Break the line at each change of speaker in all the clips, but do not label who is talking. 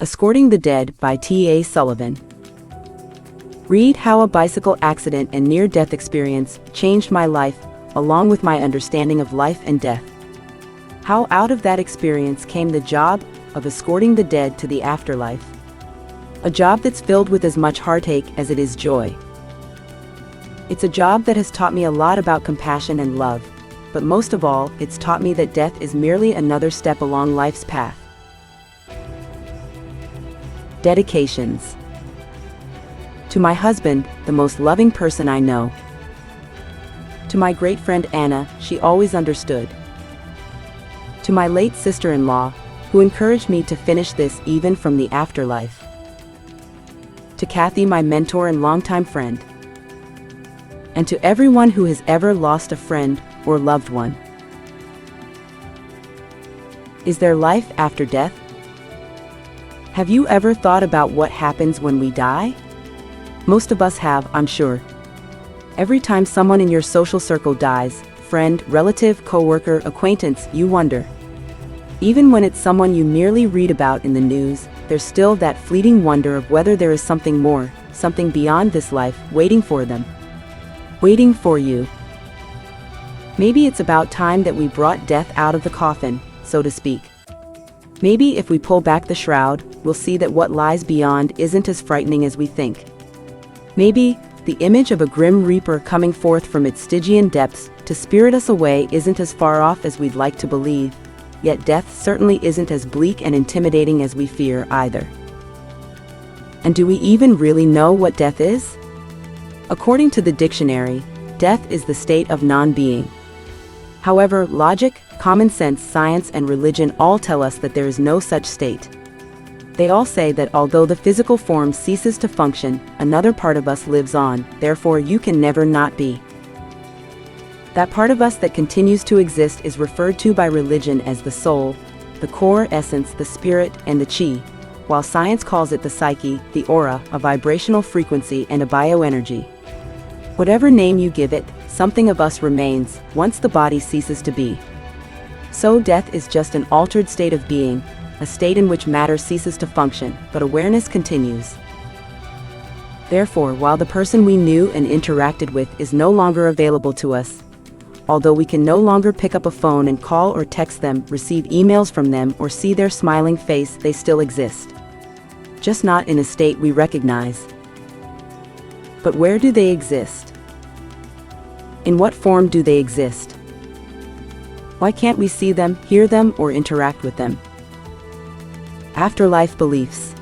Escorting the Dead by T.A. Sullivan. Read how a bicycle accident and near-death experience changed my life, along with my understanding of life and death. How out of that experience came the job of escorting the dead to the afterlife. A job that's filled with as much heartache as it is joy. It's a job that has taught me a lot about compassion and love, but most of all, it's taught me that death is merely another step along life's path. Dedications. To my husband, the most loving person I know. To my great friend Anna, she always understood. To my late sister-in-law, who encouraged me to finish this even from the afterlife. To Kathy, my mentor and longtime friend. And to everyone who has ever lost a friend or loved one. Is there life after death? Have you ever thought about what happens when we die? Most of us have, I'm sure. Every time someone in your social circle dies, friend, relative, coworker, acquaintance, you wonder. Even when it's someone you merely read about in the news, there's still that fleeting wonder of whether there is something more, something beyond this life, waiting for them. Waiting for you. Maybe it's about time that we brought death out of the coffin, so to speak. Maybe if we pull back the shroud, we'll see that what lies beyond isn't as frightening as we think. Maybe the image of a grim reaper coming forth from its Stygian depths to spirit us away isn't as far off as we'd like to believe, yet death certainly isn't as bleak and intimidating as we fear either. And do we even really know what death is? According to the dictionary, death is the state of non-being. However, logic, common sense, science, and religion all tell us that there is no such state. They all say that although the physical form ceases to function, another part of us lives on, therefore you can never not be. That part of us that continues to exist is referred to by religion as the soul, the core essence, the spirit, and the chi, while science calls it the psyche, the aura, a vibrational frequency, and a bioenergy. Whatever name you give it, something of us remains, once the body ceases to be. So death is just an altered state of being, a state in which matter ceases to function, but awareness continues. Therefore, while the person we knew and interacted with is no longer available to us, although we can no longer pick up a phone and call or text them, receive emails from them, or see their smiling face, they still exist. Just not in a state we recognize. But where do they exist? In what form do they exist? Why can't we see them, hear them, or interact with them? Afterlife beliefs.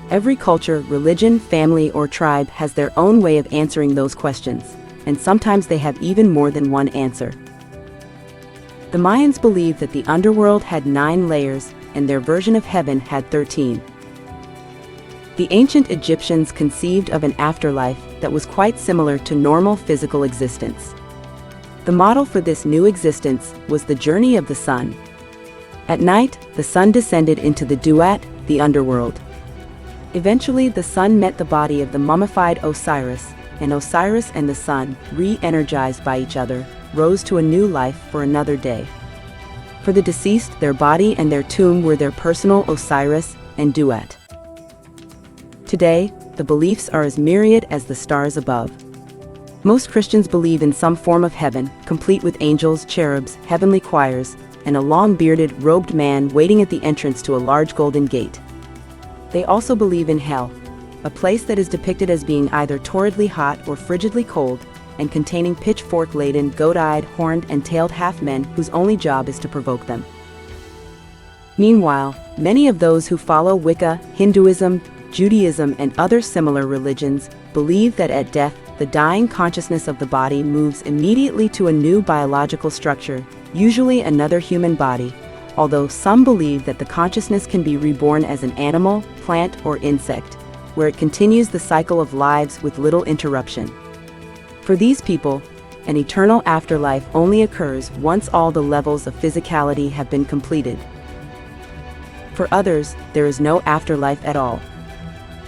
Every culture, religion, family, or tribe has their own way of answering those questions, and sometimes they have even more than one answer. The Mayans believed that the underworld had 9 layers, and their version of heaven had 13. The ancient Egyptians conceived of an afterlife that was quite similar to normal physical existence. The model for this new existence was the journey of the sun. At night, the sun descended into the duat, the underworld. Eventually, the sun met the body of the mummified Osiris, and Osiris and the sun, re-energized by each other, rose to a new life for another day. For the deceased, their body and their tomb were their personal Osiris and duat. Today, the beliefs are as myriad as the stars above. Most Christians believe in some form of heaven, complete with angels, cherubs, heavenly choirs, and a long-bearded, robed man waiting at the entrance to a large golden gate. They also believe in hell, a place that is depicted as being either torridly hot or frigidly cold, and containing pitchfork-laden, goat-eyed, horned, and tailed half-men whose only job is to provoke them. Meanwhile, many of those who follow Wicca, Hinduism, Judaism, and other similar religions believe that at death, the dying consciousness of the body moves immediately to a new biological structure, usually another human body, although some believe that the consciousness can be reborn as an animal, plant, or insect, where it continues the cycle of lives with little interruption. For these people, an eternal afterlife only occurs once all the levels of physicality have been completed. For others, there is no afterlife at all.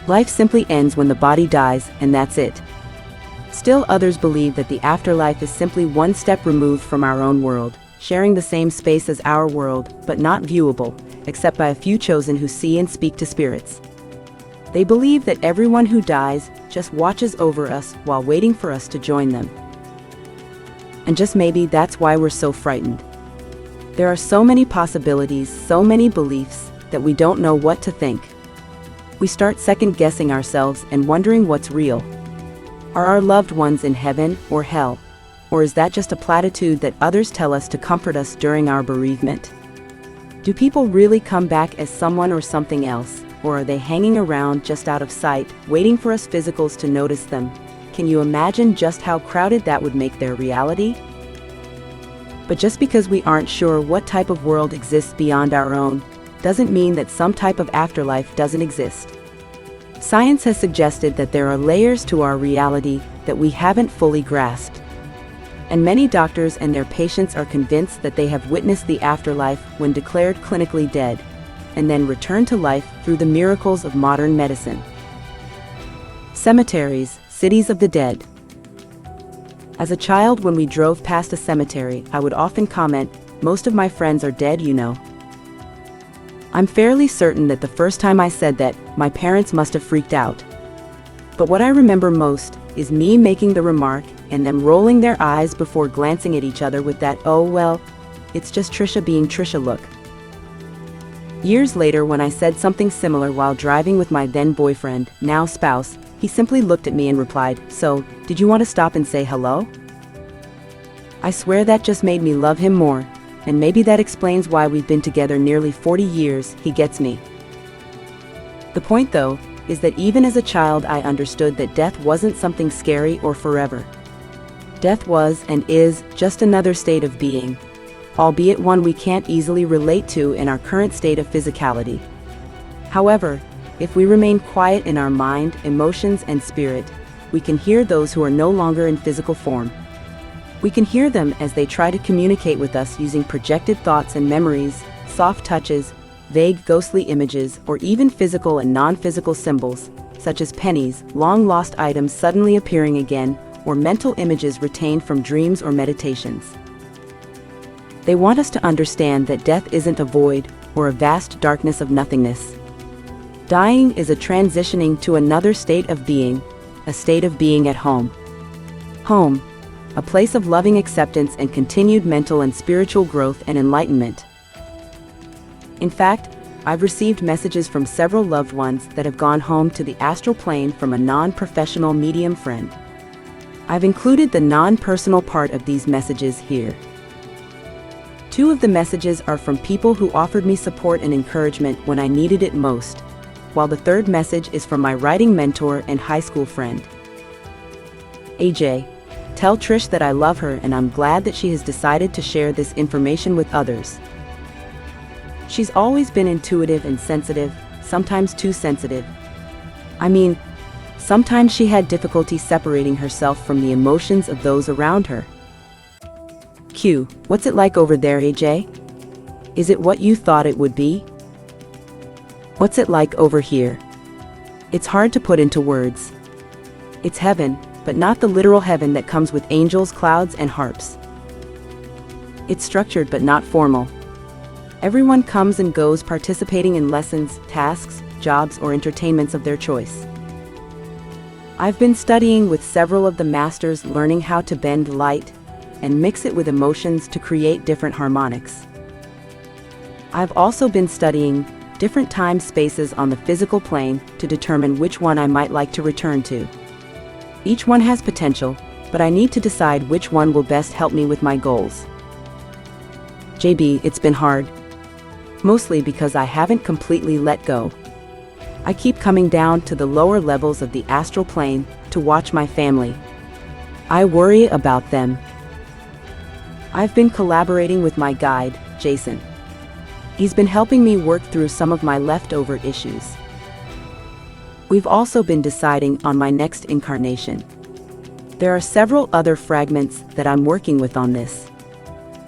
Life simply ends when the body dies, and that's it. Still others believe that the afterlife is simply one step removed from our own world, sharing the same space as our world, but not viewable, except by a few chosen who see and speak to spirits. They believe that everyone who dies just watches over us while waiting for us to join them. And just maybe that's why we're so frightened. There are so many possibilities, so many beliefs, that we don't know what to think. We start second-guessing ourselves and wondering what's real. Are our loved ones in heaven or hell? Or is that just a platitude that others tell us to comfort us during our bereavement? Do people really come back as someone or something else, or are they hanging around just out of sight, waiting for us physicals to notice them? Can you imagine just how crowded that would make their reality? But just because we aren't sure what type of world exists beyond our own, doesn't mean that some type of afterlife doesn't exist. Science has suggested that there are layers to our reality that we haven't fully grasped. And many doctors and their patients are convinced that they have witnessed the afterlife when declared clinically dead, and then returned to life through the miracles of modern medicine. Cemeteries, cities of the dead. As a child, when we drove past a cemetery, I would often comment, "Most of my friends are dead, you know." I'm fairly certain that the first time I said that, my parents must have freaked out. But what I remember most is me making the remark and them rolling their eyes before glancing at each other with that, "Oh well, it's just Trisha being Trisha" look. Years later, when I said something similar while driving with my then boyfriend, now spouse, he simply looked at me and replied, "So, did you want to stop and say hello?" I swear that just made me love him more, and maybe that explains why we've been together nearly 40 years, he gets me. The point though, is that even as a child I understood that death wasn't something scary or forever. Death was and is just another state of being, albeit one we can't easily relate to in our current state of physicality. However, if we remain quiet in our mind, emotions, and spirit, we can hear those who are no longer in physical form. We can hear them as they try to communicate with us using projected thoughts and memories, soft touches, vague ghostly images, or even physical and non-physical symbols, such as pennies, long-lost items suddenly appearing again, or mental images retained from dreams or meditations. They want us to understand that death isn't a void, or a vast darkness of nothingness. Dying is a transitioning to another state of being, a state of being at home. Home, a place of loving acceptance and continued mental and spiritual growth and enlightenment. In fact, I've received messages from several loved ones that have gone home to the astral plane from a non-professional medium friend. I've included the non-personal part of these messages here. 2 of the messages are from people who offered me support and encouragement when I needed it most, while the 3rd message is from my writing mentor and high school friend. AJ, tell Trish that I love her and I'm glad that she has decided to share this information with others. She's always been intuitive and sensitive, sometimes too sensitive. I mean, sometimes she had difficulty separating herself from the emotions of those around her. Q, what's it like over there, AJ? Is it what you thought it would be? What's it like over here? It's hard to put into words. It's heaven, but not the literal heaven that comes with angels, clouds, and harps. It's structured but not formal. Everyone comes and goes, participating in lessons, tasks, jobs, or entertainments of their choice. I've been studying with several of the masters, learning how to bend light and mix it with emotions to create different harmonics. I've also been studying different time spaces on the physical plane to determine which one I might like to return to. Each one has potential, but I need to decide which one will best help me with my goals. JB, it's been hard. Mostly because I haven't completely let go. I keep coming down to the lower levels of the astral plane to watch my family. I worry about them. I've been collaborating with my guide, Jason. He's been helping me work through some of my leftover issues. We've also been deciding on my next incarnation. There are several other fragments that I'm working with on this.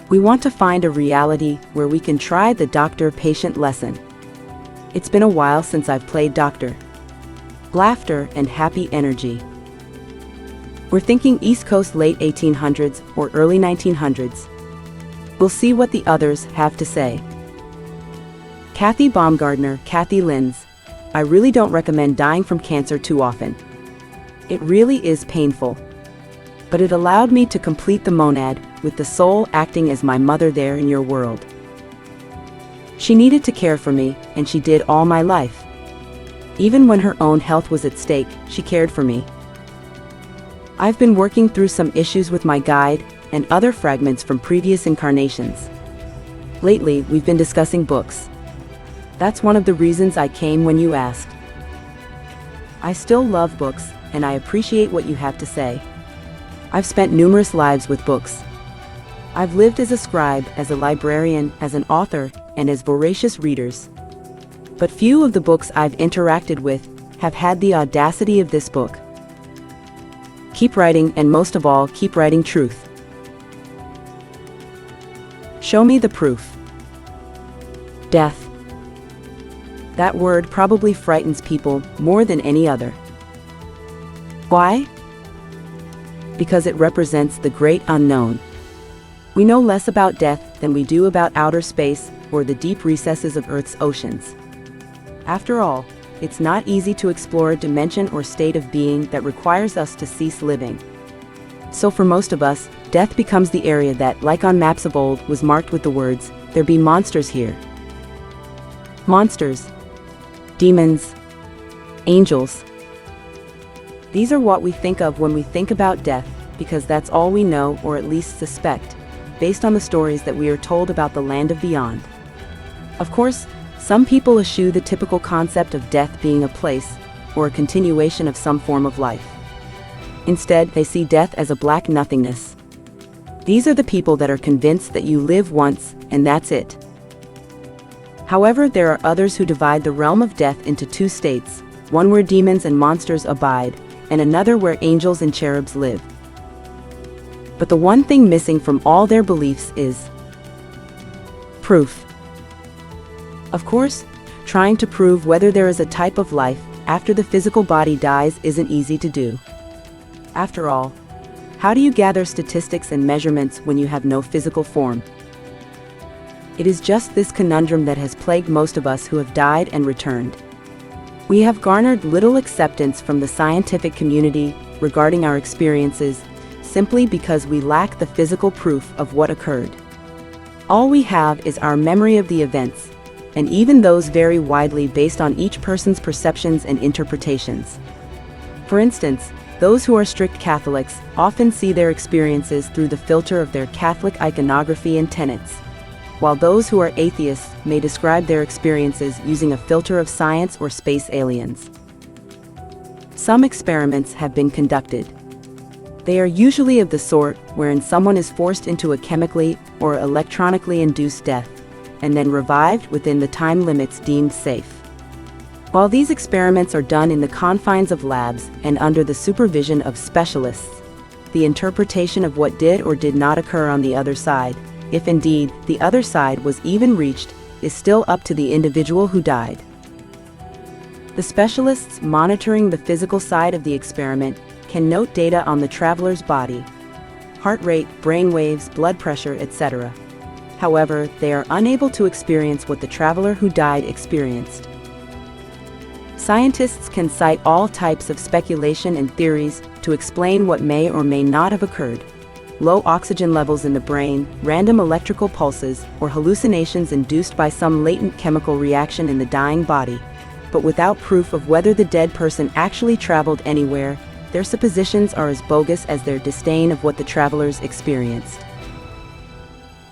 We want to find a reality where we can try the doctor-patient lesson. It's been a while since I've played doctor. Laughter and happy energy. We're thinking East Coast late 1800s or early 1900s. We'll see what the others have to say. Kathy Baumgardner, Kathy Lins. I really don't recommend dying from cancer too often. It really is painful. But it allowed me to complete the monad, with the soul acting as my mother there in your world. She needed to care for me, and she did all my life. Even when her own health was at stake, she cared for me. I've been working through some issues with my guide, and other fragments from previous incarnations. Lately, we've been discussing books. That's one of the reasons I came when you asked. I still love books, and I appreciate what you have to say. I've spent numerous lives with books. I've lived as a scribe, as a librarian, as an author, and as voracious readers. But few of the books I've interacted with have had the audacity of this book. Keep writing, and most of all, keep writing truth. Show me the proof. Death. That word probably frightens people more than any other. Why? Because it represents the great unknown. We know less about death than we do about outer space or the deep recesses of Earth's oceans. After all, it's not easy to explore a dimension or state of being that requires us to cease living. So for most of us, death becomes the area that, like on maps of old, was marked with the words, "There be monsters here." Monsters. Demons. Angels. These are what we think of when we think about death, because that's all we know, or at least suspect, based on the stories that we are told about the land of beyond. Of course, some people eschew the typical concept of death being a place, or a continuation of some form of life. Instead, they see death as a black nothingness. These are the people that are convinced that you live once, and that's it. However, there are others who divide the realm of death into two states, one where demons and monsters abide, and another where angels and cherubs live. But the one thing missing from all their beliefs is proof. Of course, trying to prove whether there is a type of life after the physical body dies isn't easy to do. After all, how do you gather statistics and measurements when you have no physical form? It is just this conundrum that has plagued most of us who have died and returned. We have garnered little acceptance from the scientific community regarding our experiences, simply because we lack the physical proof of what occurred. All we have is our memory of the events, and even those vary widely based on each person's perceptions and interpretations. For instance, those who are strict Catholics often see their experiences through the filter of their Catholic iconography and tenets, while those who are atheists may describe their experiences using a filter of science or space aliens. Some experiments have been conducted. They are usually of the sort wherein someone is forced into a chemically or electronically induced death, and then revived within the time limits deemed safe. While these experiments are done in the confines of labs and under the supervision of specialists, the interpretation of what did or did not occur on the other side, if indeed the other side was even reached, is still up to the individual who died. The specialists monitoring the physical side of the experiment can note data on the traveler's body, heart rate, brain waves, blood pressure, etc. However, they are unable to experience what the traveler who died experienced. Scientists can cite all types of speculation and theories to explain what may or may not have occurred. Low oxygen levels in the brain, random electrical pulses, or hallucinations induced by some latent chemical reaction in the dying body. But without proof of whether the dead person actually traveled anywhere, their suppositions are as bogus as their disdain of what the travelers experienced.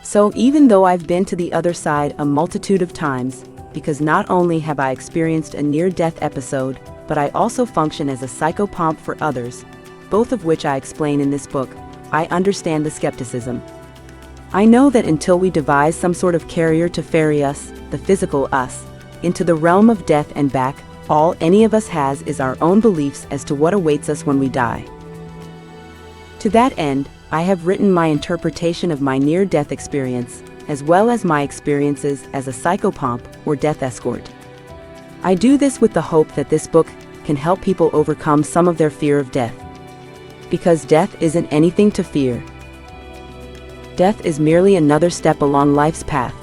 So even though I've been to the other side a multitude of times, because not only have I experienced a near-death episode, but I also function as a psychopomp for others, both of which I explain in this book, I understand the skepticism. I know that until we devise some sort of carrier to ferry us, the physical us, into the realm of death and back, all any of us has is our own beliefs as to what awaits us when we die. To that end, I have written my interpretation of my near-death experience, as well as my experiences as a psychopomp or death escort. I do this with the hope that this book can help people overcome some of their fear of death. Because death isn't anything to fear. Death is merely another step along life's path.